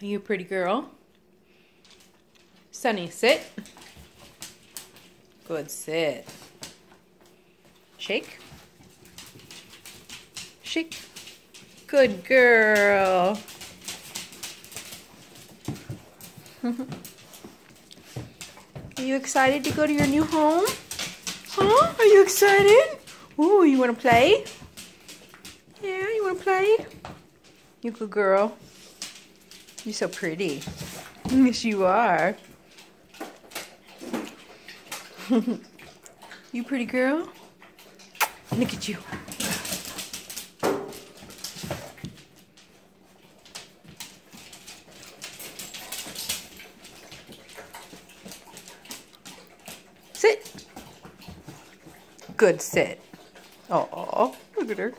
You pretty girl. Sunny, sit. Good, sit. Shake. Shake. Good girl. Are you excited to go to your new home? Huh? Are you excited? Ooh, you want to play? Yeah, you want to play? You good girl. You're so pretty. Yes, you are. You pretty girl? Look at you. Sit. Good sit. Oh, look at her.